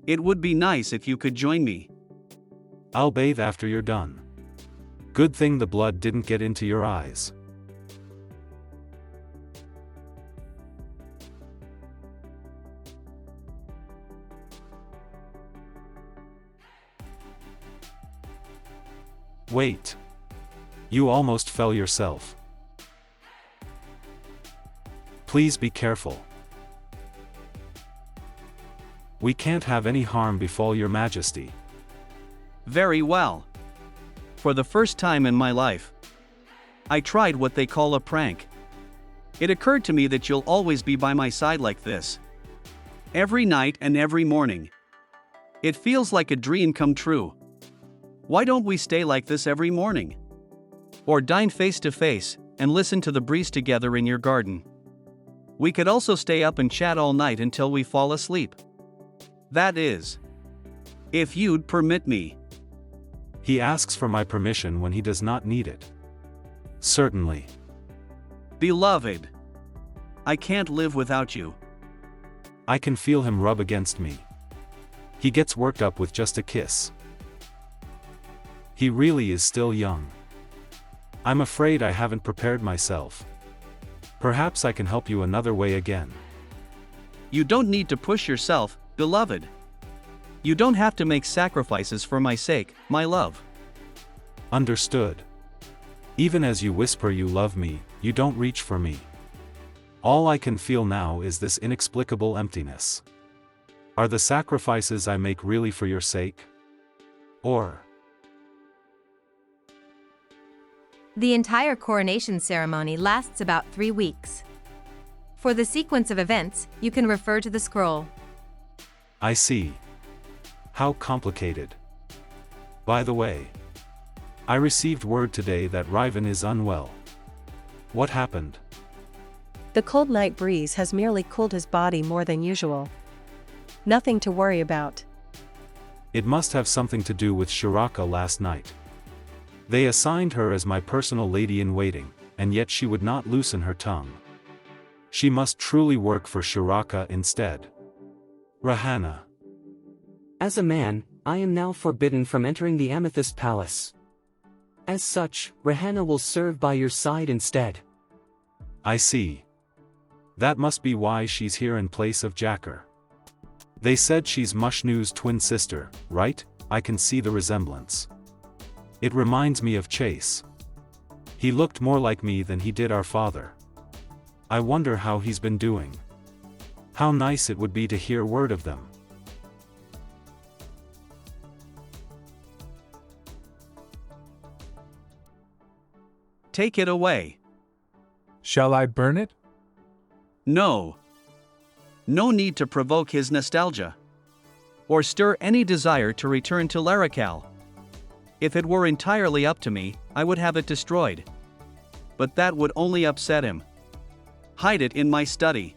It would be nice if you could join me. I'll bathe after you're done. Good thing the blood didn't get into your eyes. Wait. You almost fell yourself. Please be careful. We can't have any harm befall your majesty. Very well. For the first time in my life, I tried what they call a prank. It occurred to me that you'll always be by my side like this. Every night and every morning. It feels like a dream come true. Why don't we stay like this every morning? Or dine face to face, and listen to the breeze together in your garden. We could also stay up and chat all night until we fall asleep. That is, if you'd permit me. He asks for my permission when he does not need it. Certainly. Beloved, I can't live without you. I can feel him rub against me. He gets worked up with just a kiss. He really is still young. I'm afraid I haven't prepared myself. Perhaps I can help you another way again. You don't need to push yourself, beloved. You don't have to make sacrifices for my sake, my love. Understood. Even as you whisper you love me, you don't reach for me. All I can feel now is this inexplicable emptiness. Are the sacrifices I make really for your sake? Or... The entire coronation ceremony lasts about 3 weeks. For the sequence of events, you can refer to the scroll. I see. How complicated. By the way, I received word today that Riven is unwell. What happened? The cold night breeze has merely cooled his body more than usual. Nothing to worry about. It must have something to do with Shuraka last night. They assigned her as my personal lady-in-waiting, and yet she would not loosen her tongue. She must truly work for Shuraka instead. Rahana. As a man, I am now forbidden from entering the Amethyst Palace. As such, Rahana will serve by your side instead. I see. That must be why she's here in place of Jacker. They said she's Mushnu's twin sister, right? I can see the resemblance. It reminds me of Chase. He looked more like me than he did our father. I wonder how he's been doing. How nice it would be to hear word of them. Take it away. Shall I burn it? No. No need to provoke his nostalgia. Or stir any desire to return to Larikal. If it were entirely up to me, I would have it destroyed. But that would only upset him. Hide it in my study.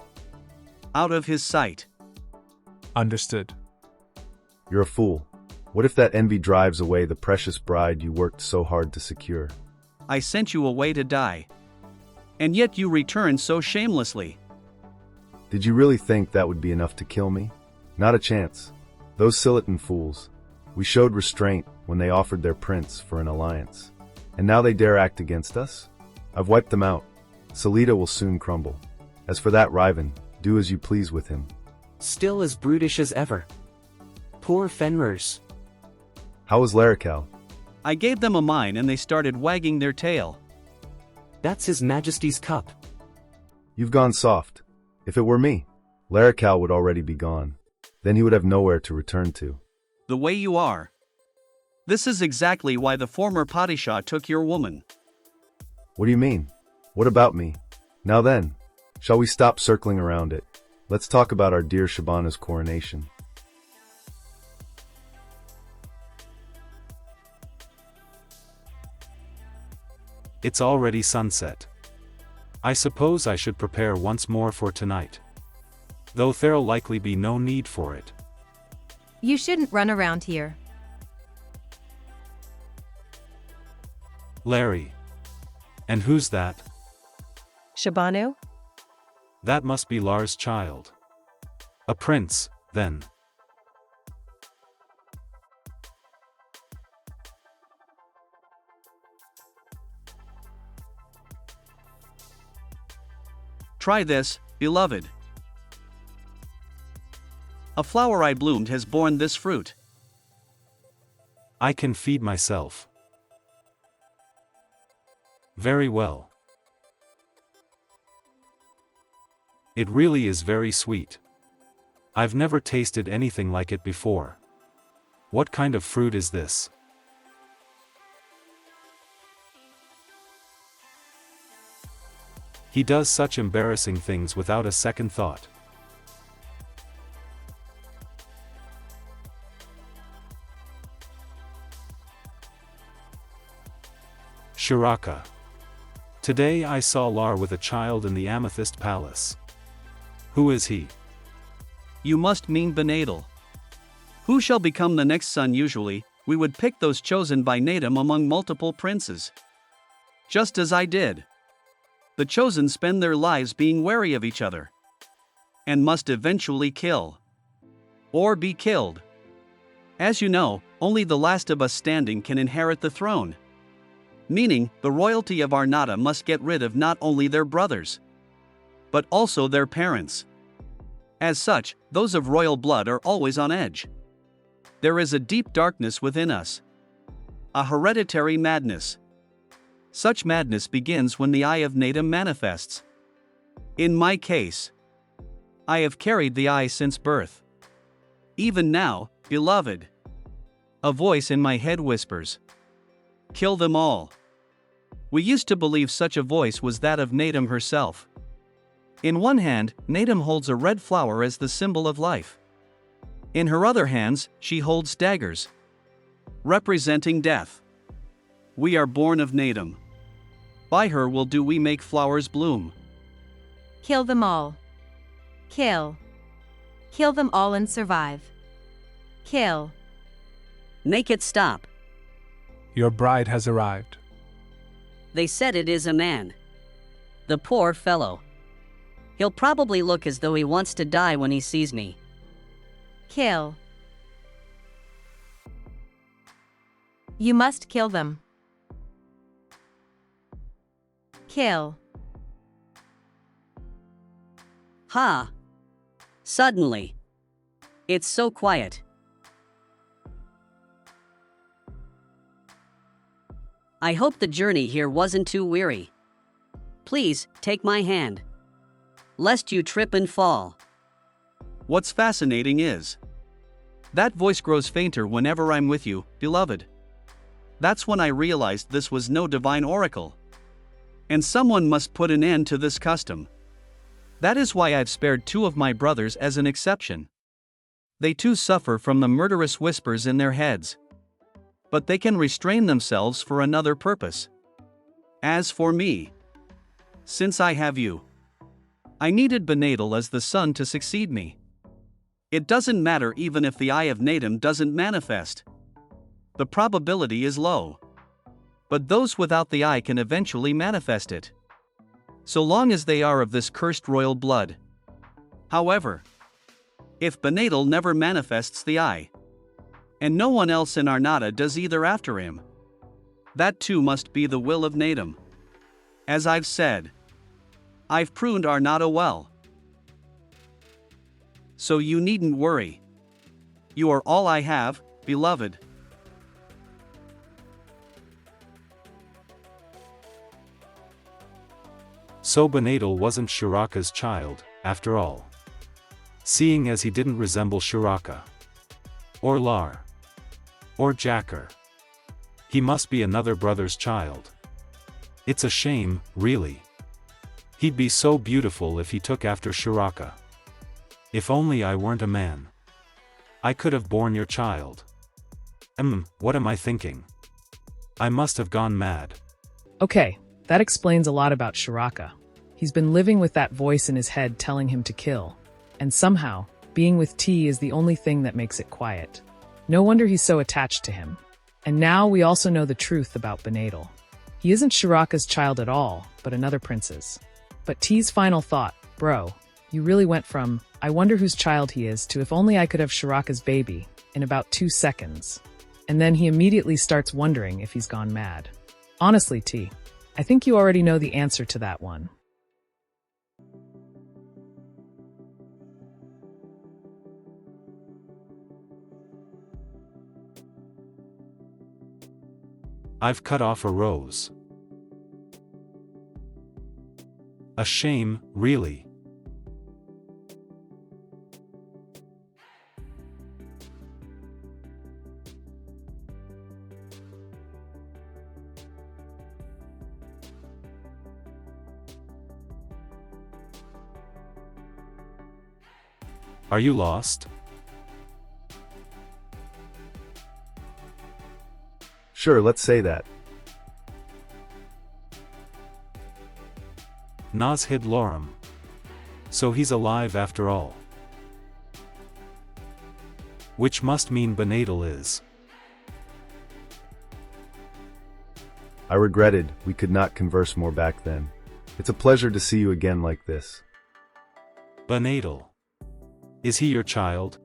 Out of his sight. Understood. You're a fool. What if that envy drives away the precious bride you worked so hard to secure? I sent you away to die. And yet you returned so shamelessly. Did you really think that would be enough to kill me? Not a chance. Those Silatan fools. We showed restraint when they offered their prince for an alliance. And now they dare act against us? I've wiped them out. Salida will soon crumble. As for that Riven, do as you please with him. Still as brutish as ever. Poor Fenrir's. How was Larikal? I gave them a mine and they started wagging their tail. That's His Majesty's cup. You've gone soft. If it were me, Larikal would already be gone. Then he would have nowhere to return to. The way you are. This is exactly why the former Padishah took your woman. What do you mean? What about me? Now then, shall we stop circling around it? Let's talk about our dear Shahbanu's coronation. It's already sunset. I suppose I should prepare once more for tonight. Though there'll likely be no need for it. You shouldn't run around here. Larry. And who's that? Shahbanu? That must be Lars' child. A prince, then. Try this, beloved. A flower I bloomed has borne this fruit. I can feed myself. Very well. It really is very sweet. I've never tasted anything like it before. What kind of fruit is this? He does such embarrassing things without a second thought. Shuraka. Today I saw Lar with a child in the Amethyst Palace. Who is he? You must mean Benadel. Who shall become the next son? Usually, we would pick those chosen by Natum among multiple princes. Just as I did. The chosen spend their lives being wary of each other. And must eventually kill. Or be killed. As you know, only the last of us standing can inherit the throne. Meaning, the royalty of our Nata must get rid of not only their brothers, but also their parents. As such, those of royal blood are always on edge. There is a deep darkness within us. A hereditary madness. Such madness begins when the eye of Natum manifests. In my case, I have carried the eye since birth. Even now, beloved. A voice in my head whispers, kill them all. We used to believe such a voice was that of Natum herself. In one hand, Natum holds a red flower as the symbol of life. In her other hands, she holds daggers, representing death. We are born of Natum. By her will do we make flowers bloom. Kill them all. Kill. Kill them all and survive. Kill. Make it stop. Your bride has arrived. They said it is a man. The poor fellow. He'll probably look as though he wants to die when he sees me. Kill. You must kill them. Kill. Ha! Suddenly. It's so quiet. I hope the journey here wasn't too weary. Please, take my hand. Lest you trip and fall. What's fascinating is that voice grows fainter whenever I'm with you, beloved. That's when I realized this was no divine oracle. And someone must put an end to this custom. That is why I've spared two of my brothers as an exception. They too suffer from the murderous whispers in their heads. But they can restrain themselves for another purpose. As for me, since I have you, I needed Benadel as the son to succeed me. It doesn't matter even if the eye of Natum doesn't manifest. The probability is low. But those without the eye can eventually manifest it. So long as they are of this cursed royal blood. However, if Benadel never manifests the eye, and no one else in Arnata does either after him, that too must be the will of Natum. As I've said, I've pruned Arnata well. So you needn't worry. You are all I have, beloved. So Benadel wasn't Shuraka's child, after all. Seeing as he didn't resemble Shuraka. Or Lar. Or Jacker. He must be another brother's child. It's a shame, really. He'd be so beautiful if he took after Shuraka. If only I weren't a man. I could have borne your child. What am I thinking? I must have gone mad. Okay, that explains a lot about Shuraka. He's been living with that voice in his head telling him to kill. And somehow, being with T is the only thing that makes it quiet. No wonder he's so attached to him. And now we also know the truth about Benadel. He isn't Shuraka's child at all, but another prince's. But T's final thought, bro, you really went from, I wonder whose child he is, to if only I could have Shuraka's baby, in about 2 seconds. And then he immediately starts wondering if he's gone mad. Honestly, T, I think you already know the answer to that one. I've cut off a rose. A shame, really. Are you lost? Sure, let's say that. Nas hid Loram. So he's alive after all. Which must mean Benadel is. I regretted we could not converse more back then. It's a pleasure to see you again like this. Benadel. Is he your child?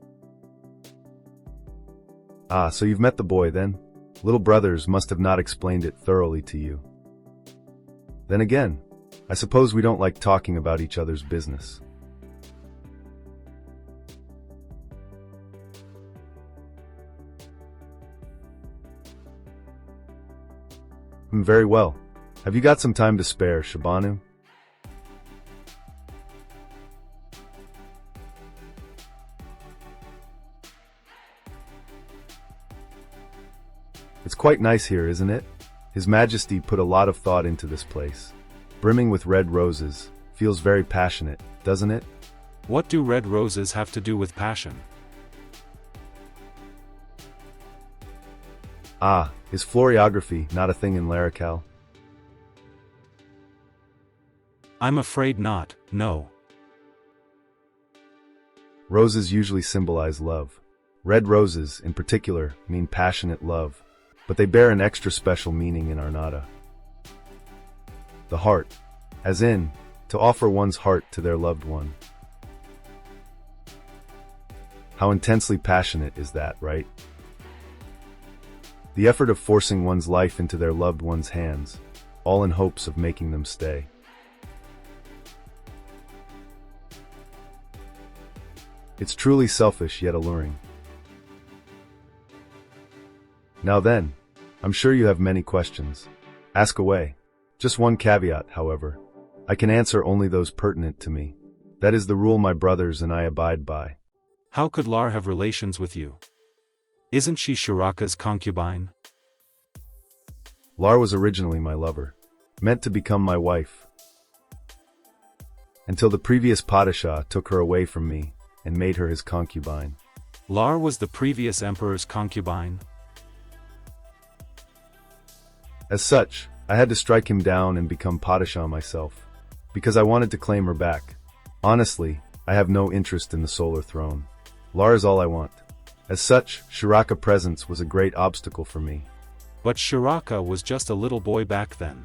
Ah, so you've met the boy then? Little brothers must have not explained it thoroughly to you. Then again, I suppose we don't like talking about each other's business. Very well. Have you got some time to spare, Shahbanu? It's quite nice here, isn't it? His Majesty put a lot of thought into this place. Brimming with red roses, feels very passionate, doesn't it? What do red roses have to do with passion? Ah, is floriography not a thing in Larikal? I'm afraid not, no. Roses usually symbolize love. Red roses, in particular, mean passionate love, but they bear an extra special meaning in Arnada. The heart, as in, to offer one's heart to their loved one. How intensely passionate is that, right? The effort of forcing one's life into their loved one's hands, all in hopes of making them stay. It's truly selfish yet alluring. Now then, I'm sure you have many questions. Ask away. Just one caveat, however. I can answer only those pertinent to me. That is the rule my brothers and I abide by. How could Lar have relations with you? Isn't she Shuraka's concubine? Lar was originally my lover, meant to become my wife. Until the previous Padishah took her away from me and made her his concubine. Lar was the previous emperor's concubine? As such, I had to strike him down and become Padishah myself, because I wanted to claim her back. Honestly, I have no interest in the solar throne. Lar is all I want. As such, Shuraka presence was a great obstacle for me. But Shuraka was just a little boy back then.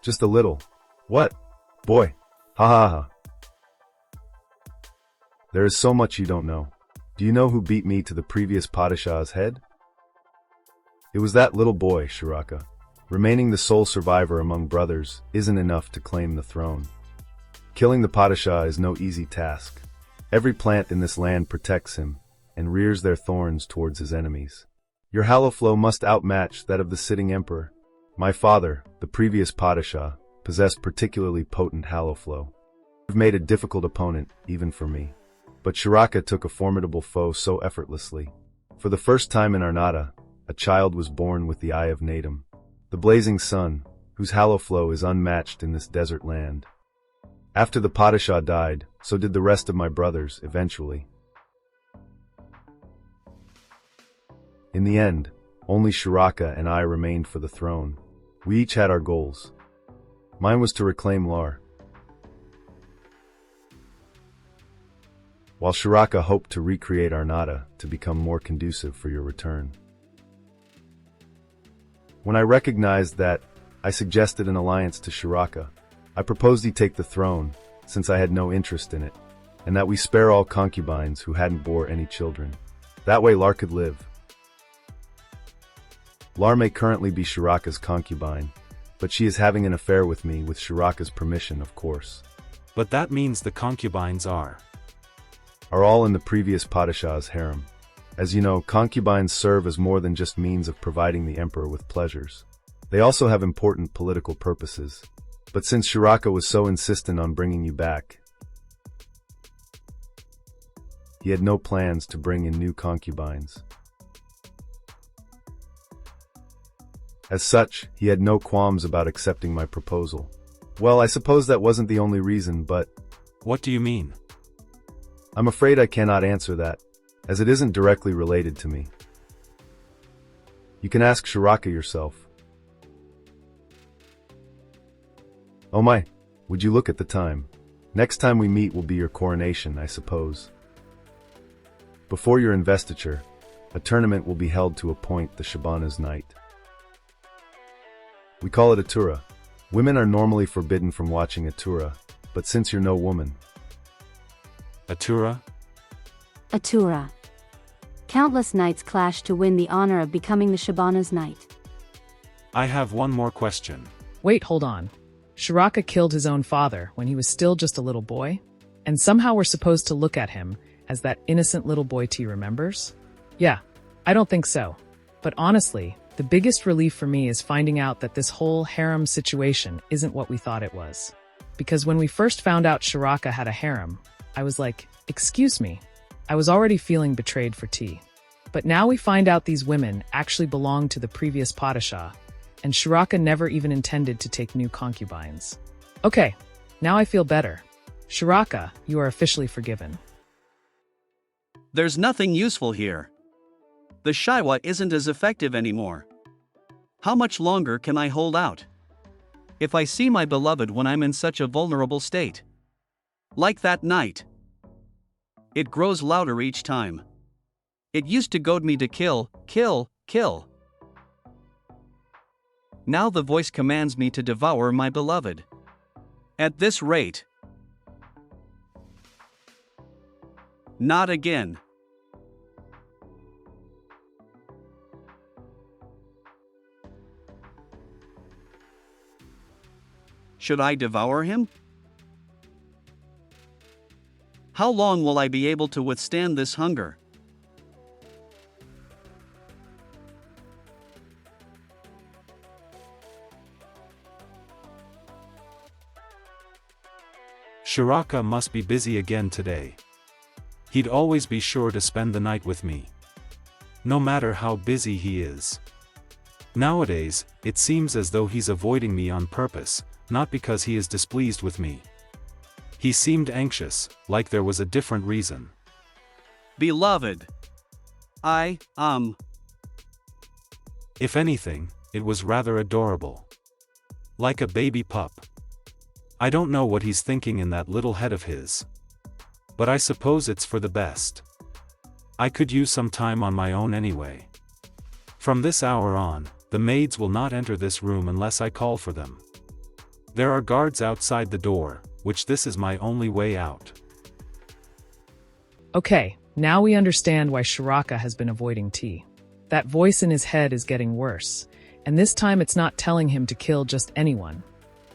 Just a little. What? Boy. Ha ha ha. There is so much you don't know. Do you know who beat me to the previous Padishah's head? It was that little boy, Shuraka. Remaining the sole survivor among brothers isn't enough to claim the throne. Killing the Padishah is no easy task. Every plant in this land protects him, and rears their thorns towards his enemies. Your hallow flow must outmatch that of the sitting emperor. My father, the previous Padishah, possessed particularly potent hallow flow. You've made a difficult opponent, even for me. But Shuraka took a formidable foe so effortlessly. For the first time in Arnada, a child was born with the eye of Natum, the blazing sun, whose hallow flow is unmatched in this desert land. After the Padishah died, so did the rest of my brothers, eventually. In the end, only Shuraka and I remained for the throne. We each had our goals. Mine was to reclaim Lar, while Shuraka hoped to recreate Arnada to become more conducive for your return. When I recognized that, I suggested an alliance to Shuraka. I proposed he take the throne, since I had no interest in it, and that we spare all concubines who hadn't bore any children. That way Lar could live. Lar may currently be Shuraka's concubine, but she is having an affair with me with Shuraka's permission, of course. But that means the concubines are all in the previous Padishah's harem. As you know, concubines serve as more than just means of providing the emperor with pleasures. They also have important political purposes. But since Shuraka was so insistent on bringing you back, he had no plans to bring in new concubines. As such, he had no qualms about accepting my proposal. Well, I suppose that wasn't the only reason, but... What do you mean? I'm afraid I cannot answer that, as it isn't directly related to me. You can ask Shuraka yourself. Oh my, would you look at the time? Next time we meet will be your coronation, I suppose. Before your investiture, a tournament will be held to appoint the Shahbanu's knight. We call it Atura. Women are normally forbidden from watching Atura, but since you're no woman... Atura? Atura. Countless knights clash to win the honor of becoming the Shahbanu's knight. I have one more question. Wait, hold on. Shuraka killed his own father when he was still just a little boy? And somehow we're supposed to look at him as that innocent little boy T remembers? Yeah, I don't think so. But honestly, the biggest relief for me is finding out that this whole harem situation isn't what we thought it was. Because when we first found out Shuraka had a harem, I was like, excuse me. I was already feeling betrayed for T. But now we find out these women actually belong to the previous Padishah, and Shuraka never even intended to take new concubines. Okay, now I feel better. Shuraka, you are officially forgiven. There's nothing useful here. The Shaiwa isn't as effective anymore. How much longer can I hold out? If I see my beloved when I'm in such a vulnerable state. Like that night. It grows louder each time. It used to goad me to kill, kill, kill. Now the voice commands me to devour my beloved. At this rate. Not again. Should I devour him? How long will I be able to withstand this hunger? Shuraka must be busy again today. He'd always be sure to spend the night with me. No matter how busy he is. Nowadays, it seems as though he's avoiding me on purpose, not because he is displeased with me. He seemed anxious, like there was a different reason. Beloved. If anything, it was rather adorable. Like a baby pup. I don't know what he's thinking in that little head of his. But I suppose it's for the best. I could use some time on my own anyway. From this hour on, the maids will not enter this room unless I call for them. There are guards outside the door, which this is my only way out. Okay, now we understand why Shuraka has been avoiding T. That voice in his head is getting worse, and this time it's not telling him to kill just anyone.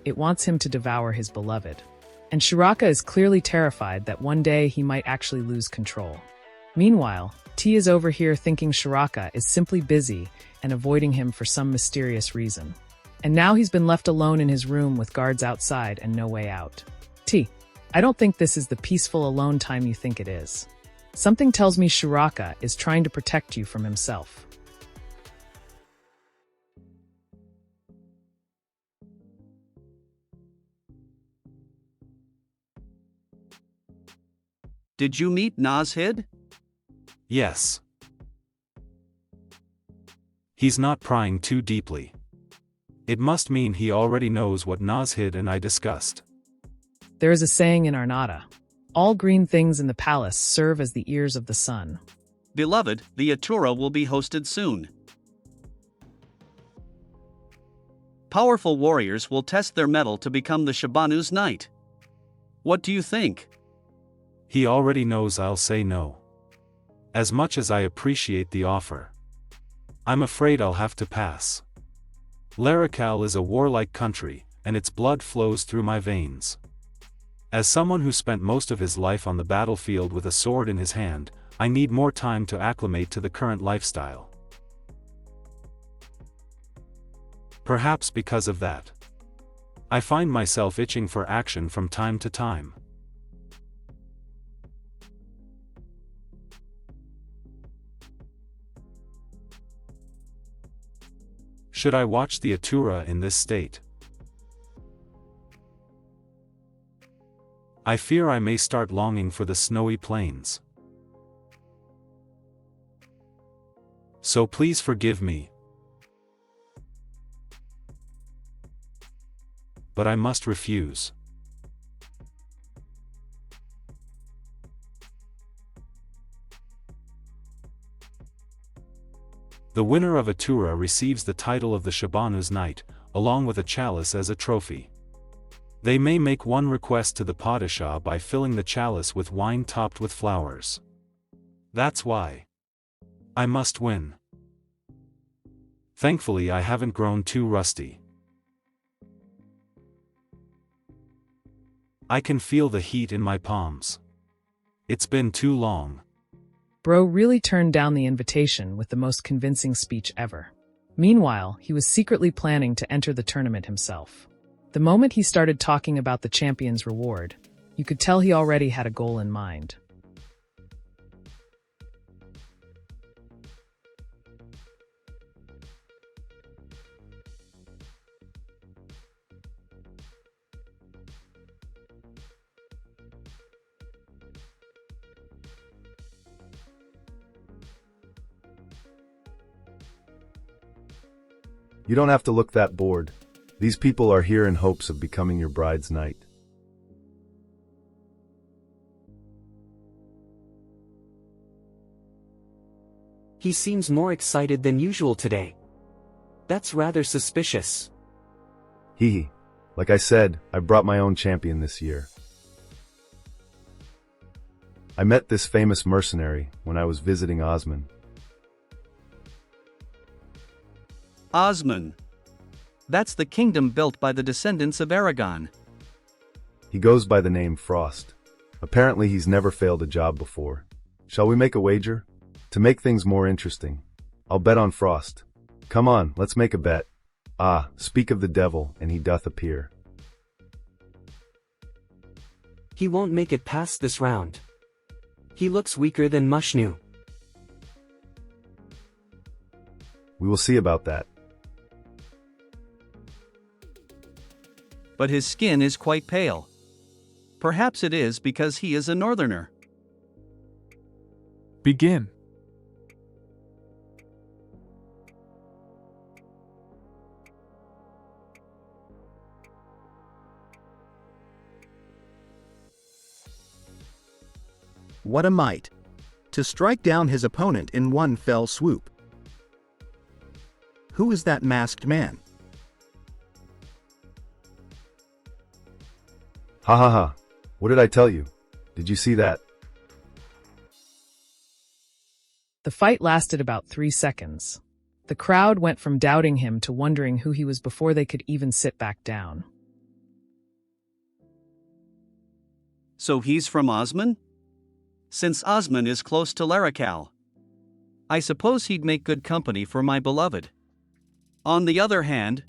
It wants him to devour his beloved. And Shuraka is clearly terrified that one day he might actually lose control. Meanwhile, T is over here thinking Shuraka is simply busy and avoiding him for some mysterious reason. And now he's been left alone in his room with guards outside and no way out. T, I don't think this is the peaceful alone time you think it is. Something tells me Shuraka is trying to protect you from himself. Did you meet Nazhid? Yes. He's not prying too deeply. It must mean he already knows what Nazhid and I discussed. There is a saying in Arnada. All green things in the palace serve as the ears of the sun. Beloved, the Atura will be hosted soon. Powerful warriors will test their mettle to become the Shahbanu's knight. What do you think? He already knows I'll say no. As much as I appreciate the offer, I'm afraid I'll have to pass. Larikal is a warlike country, and its blood flows through my veins. As someone who spent most of his life on the battlefield with a sword in his hand, I need more time to acclimate to the current lifestyle. Perhaps because of that, I find myself itching for action from time to time. Should I watch the Atura in this state? I fear I may start longing for the snowy plains. So please forgive me. But I must refuse. The winner of Atura receives the title of the Shahbanu's Knight, along with a chalice as a trophy. They may make one request to the Padishah by filling the chalice with wine topped with flowers. That's why I must win. Thankfully, I haven't grown too rusty. I can feel the heat in my palms. It's been too long. Bro really turned down the invitation with the most convincing speech ever. Meanwhile, he was secretly planning to enter the tournament himself. The moment he started talking about the champion's reward, you could tell he already had a goal in mind. You don't have to look that bored. These people are here in hopes of becoming your bride's knight. He seems more excited than usual today. That's rather suspicious. Hee hee. Like I said, I brought my own champion this year. I met this famous mercenary when I was visiting Osman. Osman. That's the kingdom built by the descendants of Aragon. He goes by the name Frost. Apparently he's never failed a job before. Shall we make a wager? To make things more interesting, I'll bet on Frost. Come on, let's make a bet. Ah, speak of the devil, and he doth appear. He won't make it past this round. He looks weaker than Mushnu. We will see about that. But his skin is quite pale. Perhaps it is because he is a northerner. Begin. What a might! To strike down his opponent in one fell swoop. Who is that masked man? Ha ha ha. What did I tell you? Did you see that? The fight lasted about 3 seconds. The crowd went from doubting him to wondering who he was before they could even sit back down. So he's from Osman? Since Osman is close to Larrakal, I suppose he'd make good company for my beloved. On the other hand,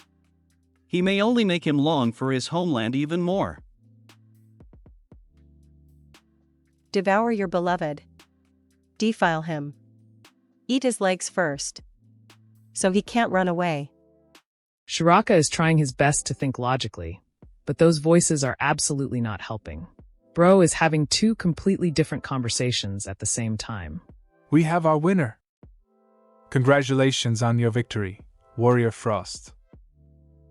he may only make him long for his homeland even more. Devour your beloved. Defile him. Eat his legs first. So he can't run away. Shuraka is trying his best to think logically, but those voices are absolutely not helping. Bro is having 2 completely different conversations at the same time. We have our winner. Congratulations on your victory, Warrior Frost.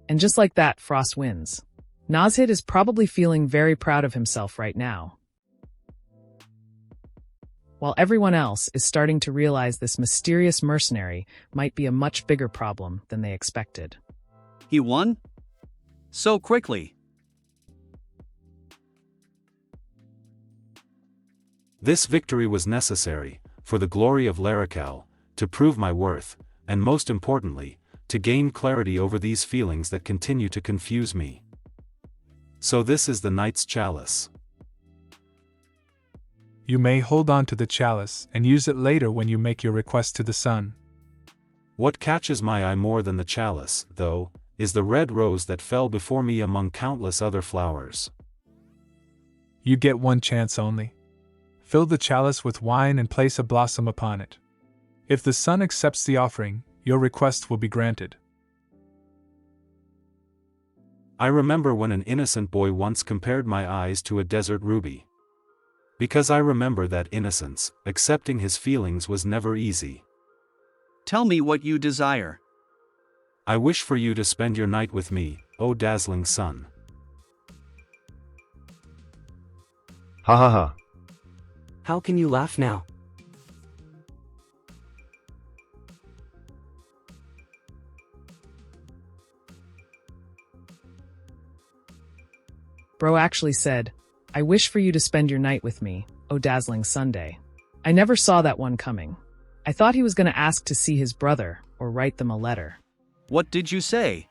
And just like that, Frost wins. Nazhid is probably feeling very proud of himself right now, while everyone else is starting to realize this mysterious mercenary might be a much bigger problem than they expected. He won? So quickly. This victory was necessary, for the glory of Larrakal, to prove my worth, and most importantly, to gain clarity over these feelings that continue to confuse me. So this is the Knight's Chalice. You may hold on to the chalice and use it later when you make your request to the sun. What catches my eye more than the chalice, though, is the red rose that fell before me among countless other flowers. You get one chance only. Fill the chalice with wine and place a blossom upon it. If the sun accepts the offering, your request will be granted. I remember when an innocent boy once compared my eyes to a desert ruby. Because I remember that innocence, accepting his feelings was never easy. Tell me what you desire. I wish for you to spend your night with me, O dazzling sun. Ha ha ha. How can you laugh now? Bro actually said, I wish for you to spend your night with me, O dazzling Sunday. I never saw that one coming. I thought he was going to ask to see his brother, or write them a letter. What did you say?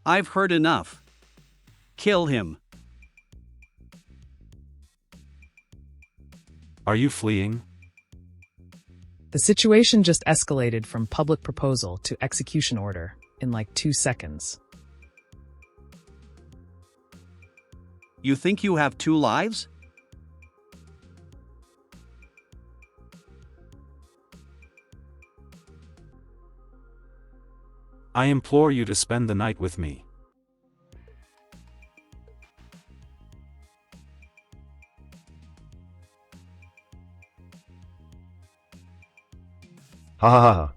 I've heard enough. Kill him. Are you fleeing? The situation just escalated from public proposal to execution order in like 2 seconds. You think you have 2 lives? I implore you to spend the night with me. Ha ha ha ha.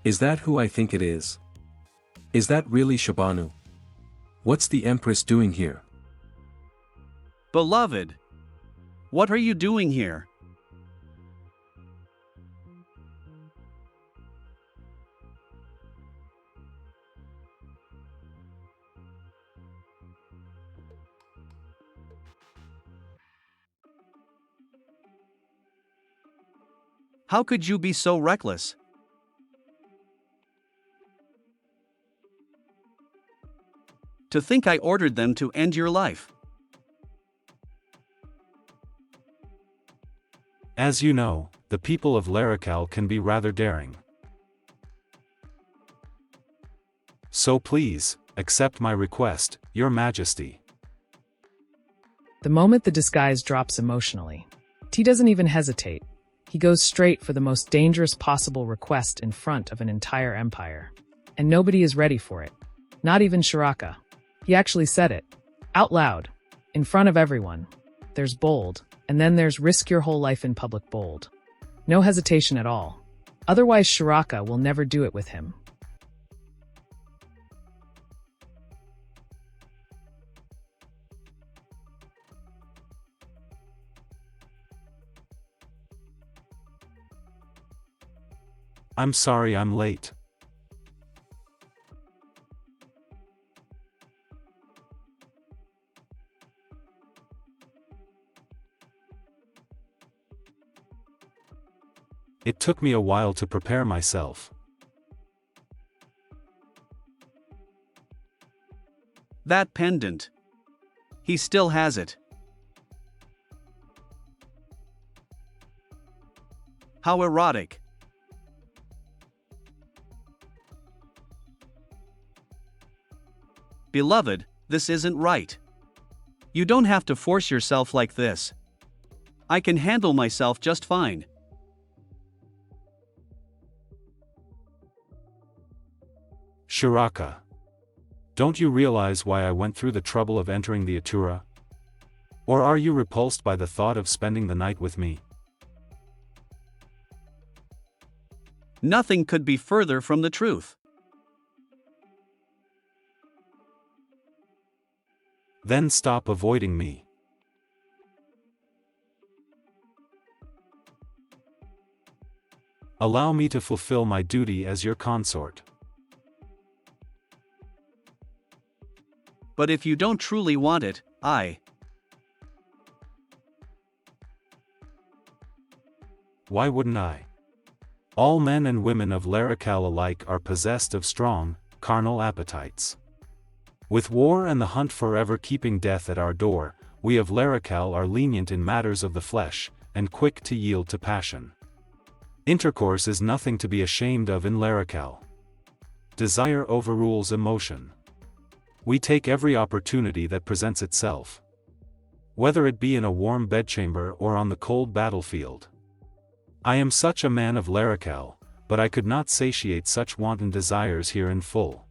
Is that who I think it is? Is that really Shahbanu? What's the Empress doing here? Beloved, what are you doing here? How could you be so reckless? To think I ordered them to end your life. As you know, the people of Larikal can be rather daring. So please, accept my request, Your Majesty. The moment the disguise drops emotionally, T doesn't even hesitate. He goes straight for the most dangerous possible request in front of an entire empire. And nobody is ready for it. Not even Shuraka. He actually said it. Out loud. In front of everyone. There's bold, and then there's risk your whole life in public bold. No hesitation at all. Otherwise Shuraka will never do it with him. I'm sorry I'm late. It took me a while to prepare myself. That pendant. He still has it. How erotic. Beloved, this isn't right. You don't have to force yourself like this. I can handle myself just fine. Shuraka. Don't you realize why I went through the trouble of entering the Atura? Or are you repulsed by the thought of spending the night with me? Nothing could be further from the truth. Then stop avoiding me. Allow me to fulfill my duty as your consort. But if you don't truly want it, Why wouldn't I? All men and women of Larikal alike are possessed of strong, carnal appetites. With war and the hunt forever keeping death at our door, we of Larikal are lenient in matters of the flesh, and quick to yield to passion. Intercourse is nothing to be ashamed of in Larikal. Desire overrules emotion. We take every opportunity that presents itself. Whether it be in a warm bedchamber or on the cold battlefield. I am such a man of Larikal, but I could not satiate such wanton desires here in full.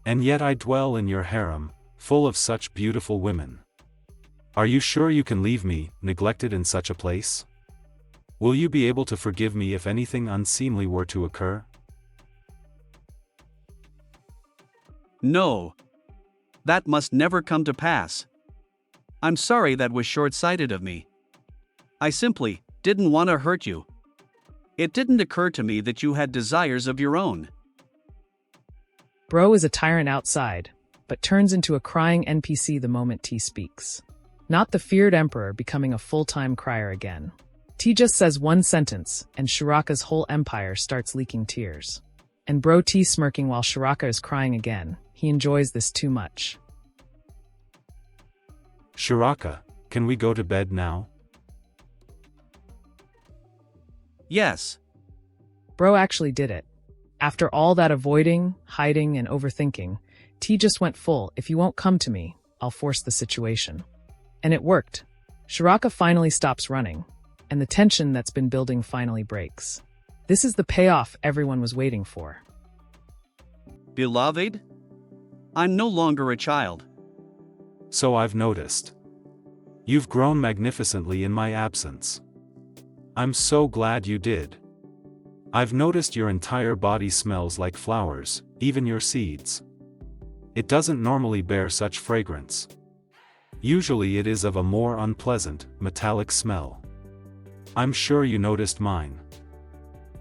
And yet I dwell in your harem, full of such beautiful women. Are you sure you can leave me, neglected in such a place? Will you be able to forgive me if anything unseemly were to occur? No. That must never come to pass. I'm sorry that was short-sighted of me. I simply didn't want to hurt you. It didn't occur to me that you had desires of your own. Bro is a tyrant outside, but turns into a crying NPC the moment T speaks. Not the feared emperor becoming a full-time crier again. T just says one sentence, and Shuraka's whole empire starts leaking tears. And Bro T smirking while Shuraka is crying again. He enjoys this too much. Shuraka, can we go to bed now? Yes. Bro actually did it. After all that avoiding, hiding, and overthinking, T just went full, if you won't come to me, I'll force the situation. And it worked. Shuraka finally stops running, and the tension that's been building finally breaks. This is the payoff everyone was waiting for. Beloved? I'm no longer a child. So I've noticed. You've grown magnificently in my absence. I'm so glad you did. I've noticed your entire body smells like flowers, even your seeds. It doesn't normally bear such fragrance. Usually it is of a more unpleasant, metallic smell. I'm sure you noticed mine.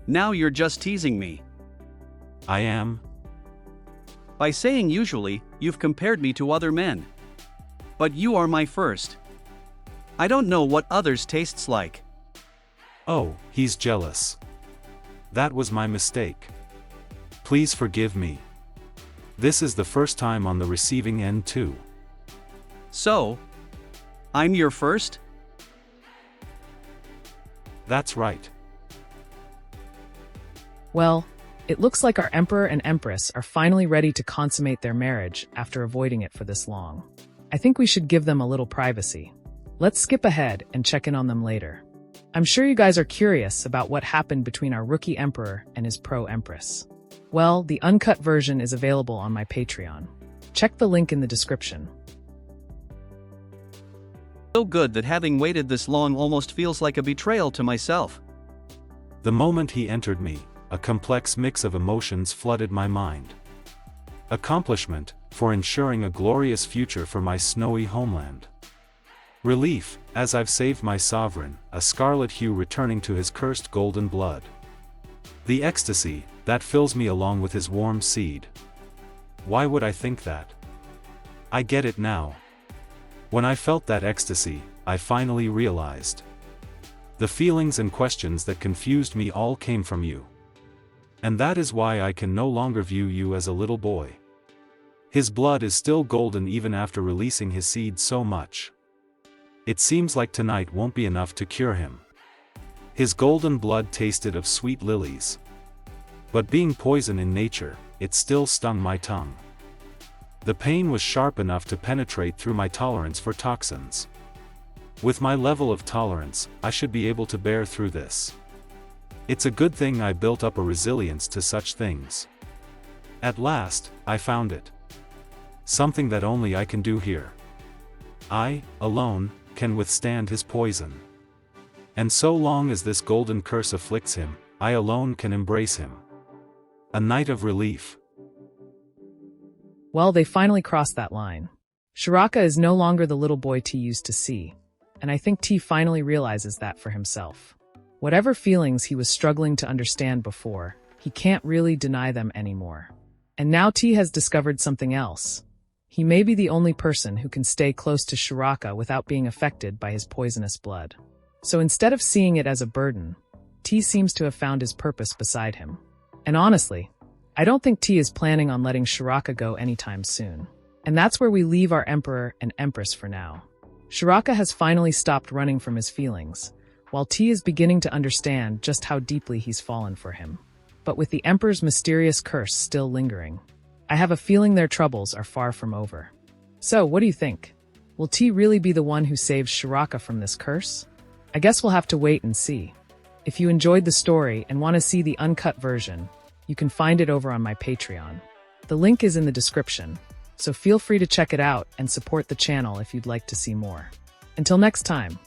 Now you're just teasing me. I am. By saying usually, you've compared me to other men. But you are my first. I don't know what others' tastes like. Oh, he's jealous. That was my mistake. Please forgive me. This is the first time on the receiving end too. So, I'm your first? That's right. Well, it looks like our Emperor and Empress are finally ready to consummate their marriage after avoiding it for this long. I think we should give them a little privacy. Let's skip ahead and check in on them later. I'm sure you guys are curious about what happened between our rookie Emperor and his pro-Empress. Well, the uncut version is available on my Patreon. Check the link in the description. So good that having waited this long almost feels like a betrayal to myself. The moment he entered me, a complex mix of emotions flooded my mind. Accomplishment, for ensuring a glorious future for my snowy homeland. Relief, as I've saved my sovereign, a scarlet hue returning to his cursed golden blood. The ecstasy, that fills me along with his warm seed. Why would I think that? I get it now. When I felt that ecstasy, I finally realized. The feelings and questions that confused me all came from you. And that is why I can no longer view you as a little boy. His blood is still golden even after releasing his seed so much. It seems like tonight won't be enough to cure him. His golden blood tasted of sweet lilies. But being poison in nature, it still stung my tongue. The pain was sharp enough to penetrate through my tolerance for toxins. With my level of tolerance, I should be able to bear through this. It's a good thing I built up a resilience to such things. At last, I found it. Something that only I can do here. I, alone, can withstand his poison. And so long as this golden curse afflicts him, I alone can embrace him. A night of relief. Well, they finally crossed that line. Shuraka is no longer the little boy T used to see, and I think T finally realizes that for himself. Whatever feelings he was struggling to understand before, he can't really deny them anymore. And now T has discovered something else. He may be the only person who can stay close to Shuraka without being affected by his poisonous blood. So instead of seeing it as a burden, Tei seems to have found his purpose beside him. And honestly, I don't think Tei is planning on letting Shuraka go anytime soon. And that's where we leave our Emperor and Empress for now. Shuraka has finally stopped running from his feelings, while Tei is beginning to understand just how deeply he's fallen for him. But with the Emperor's mysterious curse still lingering, I have a feeling their troubles are far from over. So, what do you think? Will Tei really be the one who saves Shuraka from this curse? I guess we'll have to wait and see. If you enjoyed the story and want to see the uncut version, you can find it over on my Patreon. The link is in the description, so feel free to check it out and support the channel if you'd like to see more. Until next time.